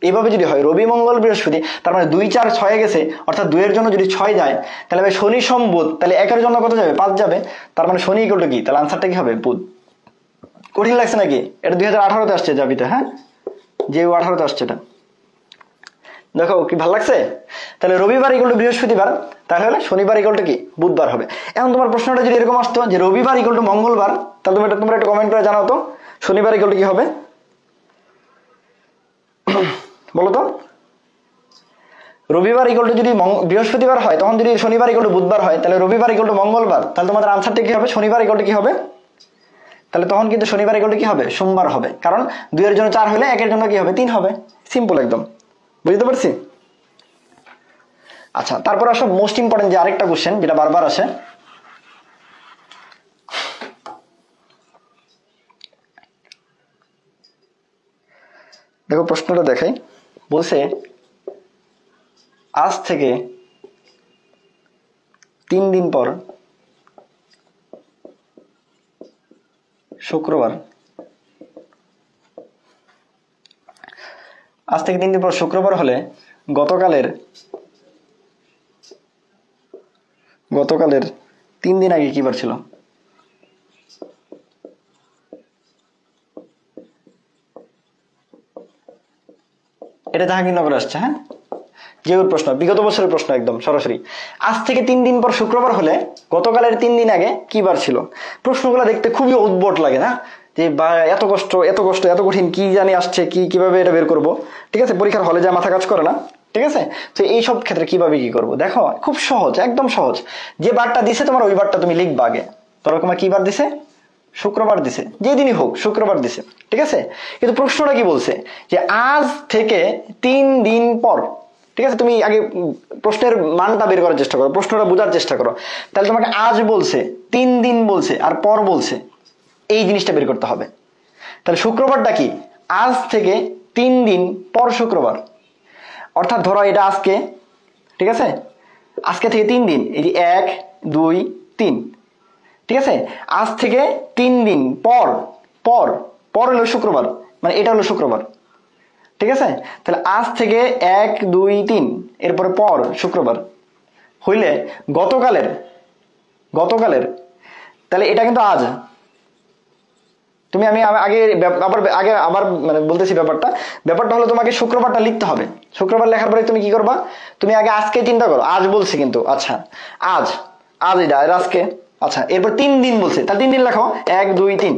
এইভাবে যদি হয় রবি মঙ্গল বৃহস্পতি, তার মানে 2 4 6 গেছে, অর্থাৎ 2 এর জন্য যদি 6 যায় তাহলে ভাই শনি সোম বুধ, তাহলে 1 এর জন্য কত যাবে 5 যাবে, তার মানে শনি ইকুয়াল টু কি, তাহলে আনসারটা কি হবে বুধ। কঠিন লাগছে নাকি? এটা 2018-তে আসছে জাবিতে, হ্যাঁ যে 18-তে আসছে এটা, দেখো কি ভালো লাগছে। তাহলে রবিবার ইকুয়াল টু বৃহস্পতিবার, তাহলে শনিবার ইকুয়াল টু কি বুধবার হবে। এখন তোমার প্রশ্নটা যদি এরকম আসতো যে রবিবার ইকুয়াল টু মঙ্গলবার, তাহলে তোমরা একটু কমেন্ট করে জানাও তো শনিবার ইকুয়াল টু কি হবে বলো তো। রবিবার ইকুয়াল টু যদি বৃহস্পতিবার হয়, তখন যদি শনিবার ইকুয়াল টু বুধবার হয়, তাহলে রবিবার ইকুয়াল টু মঙ্গলবার, তাহলে তোমাদের আনসারটা কি হবে শনিবার ইকুয়াল টু কি হবে, তাহলে তখন কিন্তু শনিবার ইকুয়াল টু কি হবে সোমবার হবে, কারণ 2 এর জন্য 4 হলে 1 এর জন্য কি হবে 3 হবে, সিম্পল একদম, বুঝতে পারছি। আচ্ছা তারপর আসো মোস্ট ইম্পর্টেন্ট যে আরেকটা কোশ্চেন যেটা বারবার আসে, দেখো প্রশ্নটা দেখাই, বলছে আজ থেকে 3 দিন পর শুক্রবার, আজ থেকে 3 দিন পর শুক্রবার হলে গতকালের 3 দিন আগে কি বার ছিল। এটা জাহাঙ্গীরনগরে আসছে, হ্যাঁ যেগুর প্রশ্ন, বিগত বছরের প্রশ্ন একদম সরাসরি। আজ থেকে 3 দিন পর শুক্রবার হলে গতকালের 3 দিন আগে কি বার ছিল। প্রশ্নগুলো দেখতে খুবই উদ্ভট লাগে না, যে এত কষ্ট এত কঠিন, কি জানি আসছে কিভাবে এটা বের করব, ঠিক আছে। পরীক্ষার হলে যা মাথা কাজ করে না, ঠিক আছে। তো এই সব ক্ষেত্রে কিভাবে কি করব, দেখো খুব সহজ, একদম সহজ। যে বারটা দিছে তোমার ওই বারটা তুমি লিখবা আগে। ধরো তোমার কি বার দিছে, শুক্রবার দিছে, যেদিনই হোক শুক্রবার দিছে, ঠিক আছে। কিন্তু প্রশ্নটা কি বলছে যে আজ থেকে 3 দিন পর, ঠিক আছে। তুমি আগে প্রশ্নের মানটা বের করার চেষ্টা করো, প্রশ্নটা বোঝার চেষ্টা করো। তাহলে তোমাকে আজ বলছে, 3 দিন বলছে, আর পর বলছে, এই জিনিসটা বের করতে হবে। তাহলে শুক্রবারটা কি, আজ থেকে 3 দিন পর শুক্রবার, অর্থাৎ ধরো এটা আজকে, ঠিক আছে, আজকে থেকে 3 দিন, এই যে 1 2 3, ঠিক আছে। আজ থেকে 3 দিন পর পর পর হলো শুক্রবার, মানে এটা হলো শুক্রবার, ঠিক আছে। তাহলে আজ থেকে 1 2 3 এরপরে পর শুক্রবার হইলে গতকালের, তাহলে এটা কিন্তু আজ। তুমি আমি আবার মানে বলতেছি ব্যাপারটা হলো তোমাকে শুক্রবারটা লিখতে হবে। শুক্রবার লেখার পরে তুমি কি করবা, তুমি আগে আজকে চিন্তা করো, আজ বলছে কিন্তু, আচ্ছা আজ এটা আজকে, আচ্ছা এরপর 3 দিন বলছে, তাহলে 3 দিন লেখো 1 2 3,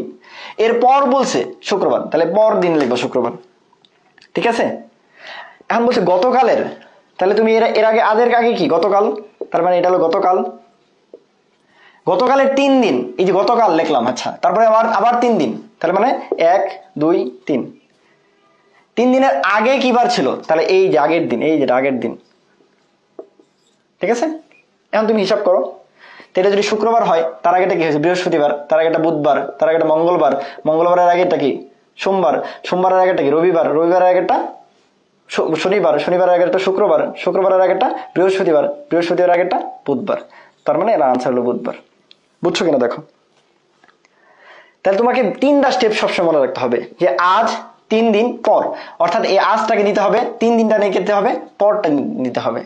এরপর বলছে শুক্রবার, তাহলে পর দিন লিখবো শুক্রবার, ঠিক আছে। এখন বলছে গতকালের, তাহলে তুমি এর আগে আজের আগে কি গতকাল, তার মানে এটা হলো গতকালের 3 দিন, এই যে গতকাল লিখলাম, আচ্ছা তারপরে আবার 3 দিন, তাহলে মানে 1 2 3, 3 দিনের আগে কি বার ছিল, তাহলে এই যে আগের দিন, এই যেটা আগের দিন, ঠিক আছে। এখন তুমি হিসাব করো, এটা যদি শুক্রবার হয় তার আগেটা কি হয়েছে বৃহস্পতিবার, তার আগেটা বুধবার, তার আগেটা মঙ্গলবারের আগেটা কি সোমবারের আগেটা কি রবিবারের আগেটা শনিবারের আগেটা শুক্রবারের আগেটা বৃহস্পতিবারের আগেটা বুধবার, তার মানে এর আনসার হলো বুধবার। বুঝছো কিনা দেখো। তাহলে তোমাকে 3টা স্টেপ সবসময় মনে রাখতে হবে, যে আজ 3 দিন পর, অর্থাৎ এই আজটাকে নিতে হবে, 3 দিনটা নিতে হবে, পরটা নিতে হবে।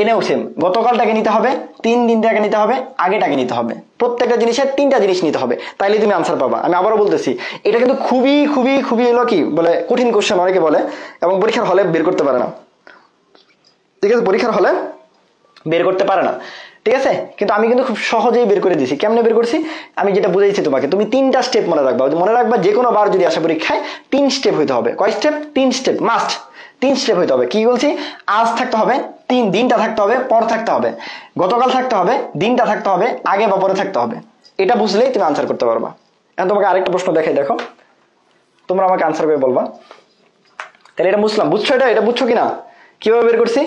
এনেও সেম, গতকালটাকে নিতে হবে, 3 দিনটাকে নিতে হবে, আগেটাকে নিতে হবে। প্রত্যেকটা জিনিসের 3টা জিনিস নিতে হবে, তাইলে তুমি আনসার পাবা। আমি আবারও বলতেছি, এটা কিন্তু খুবই খুবই খুবই হলো কি বলে কঠিন কোশ্চেন অনেকে বলে, এবং পরীক্ষার হলে বের করতে পারে না, ঠিক আছে, পরীক্ষার হলে বের করতে পারে না, ঠিক আছে। কিন্তু আমি কিন্তু খুব সহজেই বের করে দিয়েছি। কেমনে বের করছি আমি যেটা বুঝাইছি তোমাকে, তুমি 3টা স্টেপ মনে রাখবা, যে কোনো বার যদি আসে পরীক্ষায় 3 স্টেপ হইতে হবে। কয় স্টেপ? 3 স্টেপ, মাস্ট 3 স্টেপ হইতে হবে। কি বলছি, আজ থাকতে হবে, দিনটা থাকতে হবে, পর থাকতে হবে, গতকাল থাকতে হবে, দিনটা থাকতে হবে, আগে বা পরে থাকতে হবে। এটা বুঝলেই তুমি আনসার করতে পারবা। এখন তোমাকে আরেকটা প্রশ্ন দেখাই, দেখো তোমরা আমাকে আনসার করে বলবা। তাহলে এটা বুঝলাম, বুঝছো? এটা বুঝছো কিনা? কিভাবে বের করছি?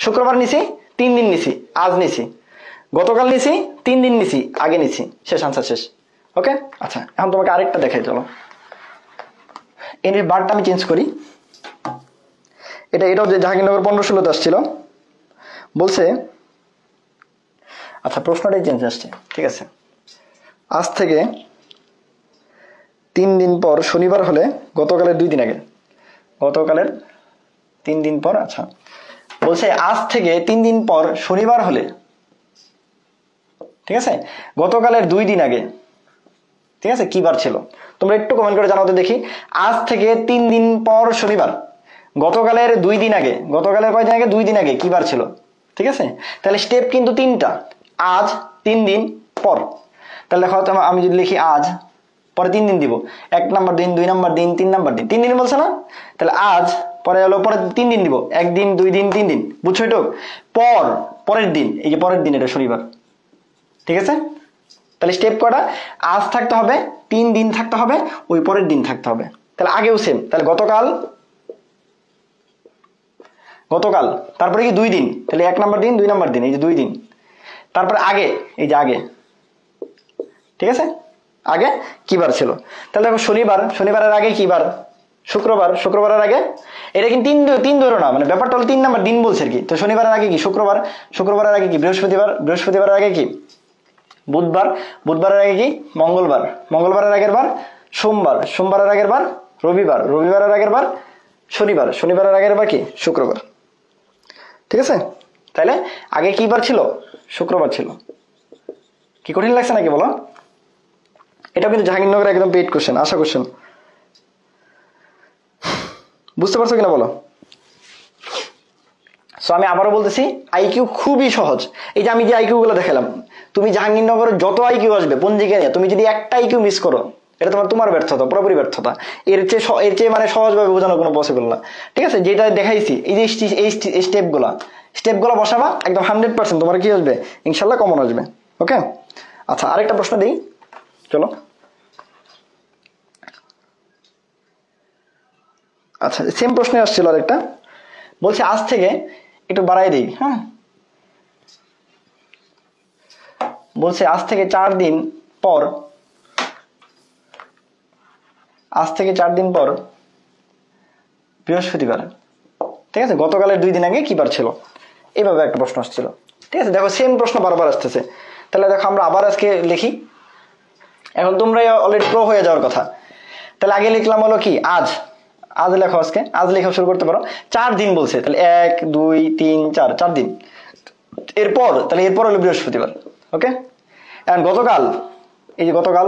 শুক্রবার নিছি, 3 দিন নিছি, আজ নিছি, গতকাল নিছি, 3 দিন নিছি, আগে নিছি, শেষ, আনসার শেষ। ওকে, আচ্ছা এখন তোমাকে আরেকটা দেখাই, চলো এর বারটা আমি চেঞ্জ করি। এটাও যে জাহাঙ্গীরনগর 15-16-তে আসছিল, বলছে আচ্ছা প্রশ্নটাই চেঞ্জ আসছে, ঠিক আছে। আজ থেকে 3 দিন পর শনিবার হলে গতকালের 2 দিন আগে, গতকালের 3 দিন পর, আচ্ছা বলছে আজ থেকে 3 দিন পর শনিবার হলে, ঠিক আছে, গতকালের 2 দিন আগে, ঠিক আছে, কি বার ছিল? তোমরা একটু কমেন্ট করে জানাতে দেখি। আজ থেকে 3 দিন পর শনিবার, গতকালের 2 দিন আগে, গতকালের কয়দিন আগে? 2 দিন আগে কি বার ছিল? ঠিক আছে, তাহলে স্টেপ কিন্তু 3টা, আজ, 3 দিন, পর। তাহলে দেখো আমি যদি লিখি আজ, পরে 3 দিন দিব, 1 নাম্বার দিন, 2 নাম্বার দিন, 3 নাম্বার দিন, 3 দিন বলছে না? তাহলে আজ, পরে হলো পরে 3 দিন দিব, 1 দিন, 2 দিন, 3 দিন, বুঝছো? এটুক পর, পরের দিন, এই যে পরের দিন, এটা শনিবার, ঠিক আছে। তাহলে স্টেপ কটা? আজ থাকতে হবে, 3 দিন থাকতে হবে, ওই পরের দিন থাকতে হবে। তাহলে আগেও সেম, তাহলে গতকাল, গতকাল, তারপরে কি 2 দিন, তাহলে 1 নাম্বার দিন, 2 নাম্বার দিন, এই যে 2 দিন, তারপরে আগে, এই যে আগে, ঠিক আছে, আগে কি বার ছিল? তাহলে দেখো শনিবার, শনিবারের আগে কি বার? শুক্রবার, শুক্রবারের আগে, এটা কিন্তু তিন ধরো না, মানে ব্যাপারটা হলো 3 নাম্বার দিন বলছে আর কি। তো শনিবারের আগে কি? শুক্রবার, শুক্রবারের আগে কি? বৃহস্পতিবার, বৃহস্পতিবারের আগে কি? বুধবার, বুধবারের আগে কি? মঙ্গলবার, মঙ্গলবারের আগের বার সোমবার, সোমবারের আগের বার রবিবার, রবিবারের আগের বার শনিবার, শনিবারের আগের বার কি? শুক্রবার, ঠিক আছে। তাইলে আগে কি বার ছিল? শুক্রবার ছিল। কি কঠিন লাগছে নাকি বলো? এটা কিন্তু জাহাঙ্গীরনগরের একদম পেইড কোশ্চেন, আশা কোশ্চেন, বুঝতে পারছো কিনা বলো? সো আমি আবারও বলতেছি, আইকিউ খুবই সহজ। এই যে আমি যে আইকিউ গুলো দেখালাম, তুমি জাহাঙ্গীরনগরের যত আইকিউ আসবে পঞ্জিকা নিয়ে, তুমি যদি একটা আইকিউ মিস করো, এটা তোমার ব্যর্থতা, পুরোপুরি ব্যর্থতা। এর চেয়ে মানে সহজভাবে বোঝানো কোনো পসিবল না, ঠিক আছে। যেটা দেখাইছি, এই যে এই স্টেপগুলো বসাবা, একদম 100% তোমার কি আসবে? ইনশাল্লাহ কমন আসবে। ওকে, আচ্ছা আরেকটা প্রশ্ন দিই, চলো। আচ্ছা সেম প্রশ্নে আসছিল আরেকটা, বলছে আজ থেকে একটু বাড়াই দিই, হ্যাঁ, বলছে আজ থেকে 4 দিন পর, আজ থেকে 4 দিন পর বৃহস্পতিবার, ঠিক আছে, গতকালের 2 দিন আগে কি বার ছিল? এইভাবে একটা প্রশ্ন আসছিল, ঠিক আছে। দেখো সেম প্রশ্ন বারবার আসতেছে। তাহলে দেখো আমরা আবার আজকে লিখি, এখন তোমরাই অলরেডি প্রো হয়ে যাওয়ার কথা। তাহলে আগে লিখলাম হলো কি? আজ, আজ লেখো, আজকে আজ লেখা শুরু করতে পারো। 4 দিন বলছে, তাহলে 1 2 3 4, 4 দিন। এরপর, তাহলে এরপর হলো বৃহস্পতিবার। ওকে, এখন গতকাল, এই যে গতকাল,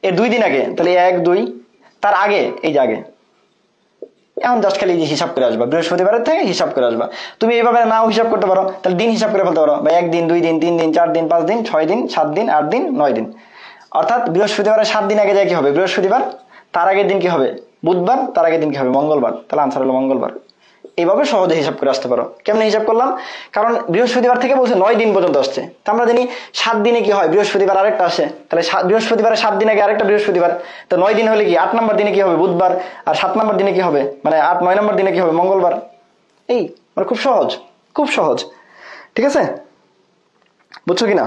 এর 2 দিন আগে, তাহলে 1 2, তার আগে, এই যে আগে। এখন জাস্ট খালি যে হিসাব করে আসবা, বৃহস্পতিবারের থেকে হিসাব করে আসবা। তুমি এইভাবে নাও হিসাব করতে পারো, তাহলে দিন হিসাব করে ফেলতে পারো, বা 1 দিন, 2 দিন, 3 দিন, 4 দিন, 5 দিন, 6 দিন, 7 দিন, 8 দিন, 9 দিন। অর্থাৎ বৃহস্পতিবারের 7 দিন আগে যায় কি হবে? বৃহস্পতিবার, তার আগের দিন কি হবে? বুধবার, তার আগের দিন কি হবে? মঙ্গলবার। তাহলে আনসার হলো মঙ্গলবার। এইভাবে সহজে হিসাব করে আসতে পারো। কেমনে হিসাব করলাম? কারণ বৃহস্পতিবার থেকে বলছে 9 দিন পর্যন্ত আসছে, তা আমরা জানি 7 দিনে কি হয়? বৃহস্পতিবার আরেকটা আসে, তাহলে বৃহস্পতিবারের 7 দিন আগে আরেকটা বৃহস্পতিবার, তো 9 দিন হলে কি 8 নম্বর দিনে কি হবে? বুধবার, আর 7 নম্বর দিনে কি হবে? মানে 8 9 নম্বর দিনে কি হবে? মঙ্গলবার। এই মানে খুব সহজ, খুব সহজ, ঠিক আছে, বুঝছো কিনা?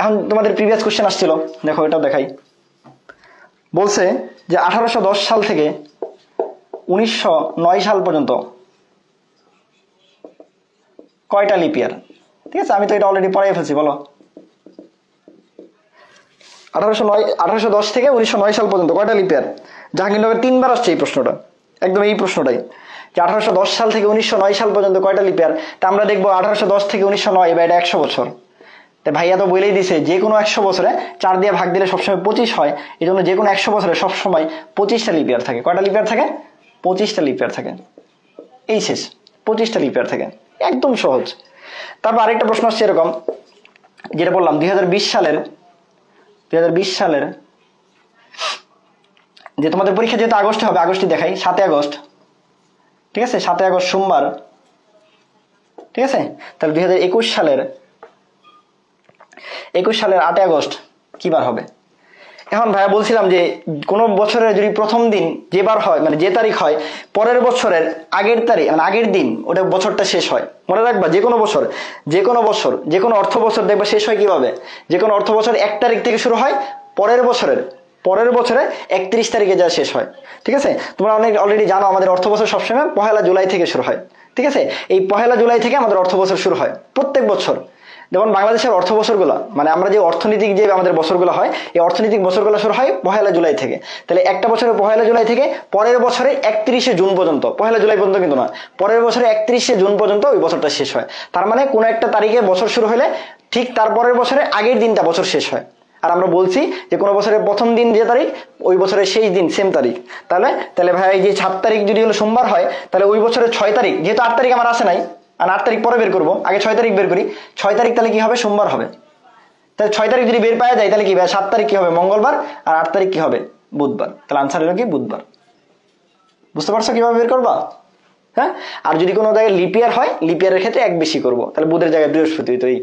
এখন তোমাদের প্রিভিয়াস কোশ্চেন আসছিল, দেখো এটাও দেখাই। বলছে যে 1810 সাল থেকে 1909 সাল পর্যন্ত কয়টা লিপ ইয়ার? ঠিক আছে, আমি তো এটা অলরেডি পড়াই ফেলছি, বলো। 1810 থেকে 1909 সাল পর্যন্ত কয়টা লিপ ইয়ার? জাহাঙ্গীরনগর 3বার আসছে এই প্রশ্নটা, একদম এই প্রশ্নটাই, যে 1810 সাল থেকে 1909 সাল পর্যন্ত কয়টা লিপ ইয়ার। তা আমরা দেখবো 1810 থেকে 1909, বা এটা 100 বছর। ভাইয়া তো বলেই দিছে, যে কোনো 100 বছরে 4 দিয়ে ভাগ দিলে সবসময় 25 হয়, এই জন্য যে কোনো 100 বছরে সবসময় 25টা লিপ ইয়ার থাকে। কয়টা লিপ ইয়ার থাকে? 25টা লিপ ইয়ার থাকে। এই শেষ, 25টা লিপ ইয়ার থাকে, একদম সহজ। তারপর আরেকটা প্রশ্ন আসছে এরকম, যেটা বললাম 2020 সালের যে তোমাদের পরীক্ষা যেহেতু আগস্টে হবে, আগস্টে দেখাই, 7 আগস্ট, ঠিক আছে, 7 আগস্ট সোমবার, ঠিক আছে। তাহলে 2021 সালের 8 আগস্ট কি বার হবে? এখন ভাইয়া বলছিলাম যে কোনো বছরের যদি প্রথম দিন যেবার হয় মানে যে তারিখ হয়, পরের বছরের আগের তারিখ মানে আগের দিন ওটা বছরটা শেষ হয়। মনে রাখবা যে কোনো বছর যে কোনো অর্থ বছর দেখবা শেষ হয় কিভাবে, যে কোনো অর্থ বছর 1 তারিখ থেকে শুরু হয়, পরের বছরে 31 তারিখে যা শেষ হয়। ঠিক আছে, তোমরা অনেক অলরেডি জানো আমাদের অর্থ বছর সবসময় 1 জুলাই থেকে শুরু হয়। ঠিক আছে, এই 1 জুলাই থেকে আমাদের অর্থ বছর শুরু হয় প্রত্যেক বছর। যেমন বাংলাদেশের অর্থ বছরগুলো মানে আমরা যে অর্থনৈতিক যে আমাদের বছরগুলো হয়, এই অর্থনৈতিক বছরগুলো শুরু হয় 1 জুলাই থেকে। তাহলে একটা বছরের 1 জুলাই থেকে পরের বছরে 31 জুন পর্যন্ত, 1 জুলাই পর্যন্ত কিন্তু না, পরের বছরে 31 জুন পর্যন্ত ওই বছরটা শেষ হয়। তার মানে কোনো একটা তারিখে বছর শুরু হলে ঠিক তার পরের বছরে আগের দিনটা বছর শেষ হয়। আর আমরা বলছি যে কোনো বছরের প্রথম দিন যে তারিখ ওই বছরের শেষ দিন সেম তারিখ। তাহলে ভাই এই যে 7 তারিখ যদি হলো সোমবার হয়, তাহলে ওই বছরের 6 তারিখ, যেহেতু 8 তারিখ আমার আসে নাই আর 8 তারিখ পরে বের করবো, আগে 6 তারিখ বের করি। 6 তারিখ তাহলে কি হবে, সোমবার হবে। তাহলে 6 তারিখ যদি বের পাওয়া যায় তাহলে কি ভাই 7 তারিখ কি হবে, মঙ্গলবার, আর 8 তারিখ কি হবে, বুধবার। তাহলে আনসার হলো কি বুধবার। বুঝতে পারছো কিভাবে বের করবা? হ্যাঁ, আর যদি কোনো জায়গায় লিপিয়ার হয়, লিপিয়ারের ক্ষেত্রে 1 বেশি করবো, তাহলে বুধের জায়গায় বৃহস্পতি তো এই।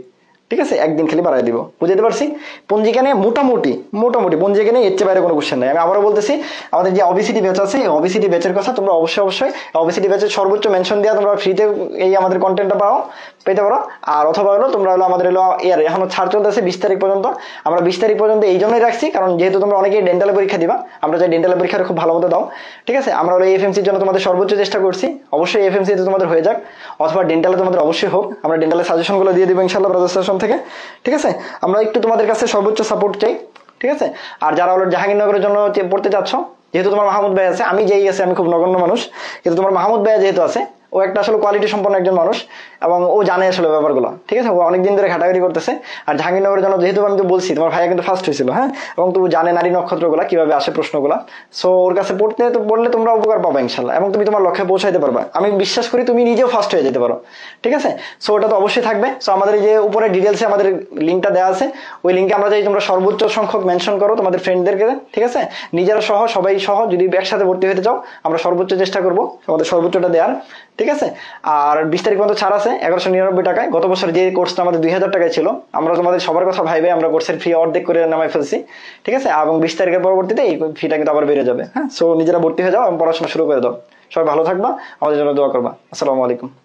ঠিক আছে, একদিন খালি বাড়াই দিব। বুঝতে পারছি? পঞ্জিকা নিয়ে মোটামুটি পঞ্জিকা নিয়ে এর চেয়ে বাইরে কোনো কোশ্চেন নাই। আমি আবারও বলতেছি, আমাদের যে অবিসিটি ব্যাচ আছে, এই অবিসিটি ব্যাচের কথা তোমরা অবশ্যই অবিসিটি ব্যাচের সর্বোচ্চ মেনশন দেওয়া তোমরা ফ্রিতে এই আমাদের কন্টেন্টটা পেতে পারো। আর অথবা হলো তোমরা হলো আমাদের হলো এখনো ছাড় চলতেছে 20 তারিখ পর্যন্ত। আমরা 20 তারিখ পর্যন্ত এই জন্যই রাখছি, কারণ যেহেতু তোমরা অনেকেই ডেন্টালের পরীক্ষা দিবা, আমরা চাই ডেন্টালের পরীক্ষাটা খুব ভালো মতো দাও। ঠিক আছে, আমরা হলো এফএমসির জন্য তোমাদের সর্বোচ্চ চেষ্টা করছি। অবশ্যই এফএমসিতে তোমাদের হয়ে যাক, অথবা ডেন্টালে তোমাদের অবশ্যই হোক। আমরা ডেন্টালের সাজেশনগুলো দিয়ে দিব ইনশাআল্লাহ ব্রাদার্স স্টেশন থেকে। ঠিক আছে, আমরা একটু তোমাদের কাছে সর্বোচ্চ সাপোর্ট চাই। ঠিক আছে, আর যারা হলো জাহাঙ্গীরনগরের জন্য পড়তে চাচ্ছ, যেহেতু তোমার মাহমুদ ভাই আছে, আমি যেই আছে আমি খুব নগণ্য মানুষ, কিন্তু তোমার মাহমুদ ভাই যেহেতু আছে, ও একটা আসলে কোয়ালিটি সম্পন্ন একজন মানুষ এবং ও জানে আসলে ব্যাপারগুলো। ঠিক আছে, ও অনেকদিন ধরে ঘাটাঘাটি করতেছে। আর জাহাঙ্গীরনগরের জন্য যেহেতু আমি তো বলছি তোমার ভাইয়া কিন্তু ফার্স্ট হয়েছিল, হ্যাঁ, এবং তুমি জানে নারী নক্ষত্রগুলা কিভাবে আসে প্রশ্নগুলা। সো ওর কাছে পড়লে তোমরা উপকার পাবা ইনশাল্লাহ, এবং তুমি তোমার লক্ষ্যে পৌঁছাইতে পারবা। আমি বিশ্বাস করি তুমি নিজেও ফার্স্ট হয়ে যেতে পারো। ঠিক আছে, সো ওটা তো অবশ্যই থাকবে। সো আমাদের এই যে উপরে ডিটেলসে আমাদের লিঙ্কটা দেওয়া আছে, ওই লিঙ্কে আমরা চাই তোমরা সর্বোচ্চ সংখ্যক মেনশন করো তোমাদের ফ্রেন্ডদেরকে। ঠিক আছে, নিজেরা সহ সবাই সহ যদি একসাথে ভর্তি হতে চাও, আমরা সর্বোচ্চ চেষ্টা করবো আমাদের সর্বোচ্চটা দেওয়ার। ঠিক আছে, আর 20 তারিখ পর্যন্ত ছাড় আছে 1199 টাকায়। গত বছর যে কোর্সটা আমাদের 2000 টাকায় ছিল, আমরা তোমাদের সবার কথা ভাইবে আমরা কোর্সের ফি অর্ধেক করে নামাই ফেলছি। ঠিক আছে, এবং 20 তারিখের পরবর্তীতে এই ফিটা কিন্তু আবার বেড়ে যাবে। হ্যাঁ, সো নিজেরা ভর্তি হয়ে যাও এবং পড়াশোনা শুরু করে দাও। সবাই ভালো থাকবা, আমাদের জন্য দোয়া করবা। আসসালামু আলাইকুম।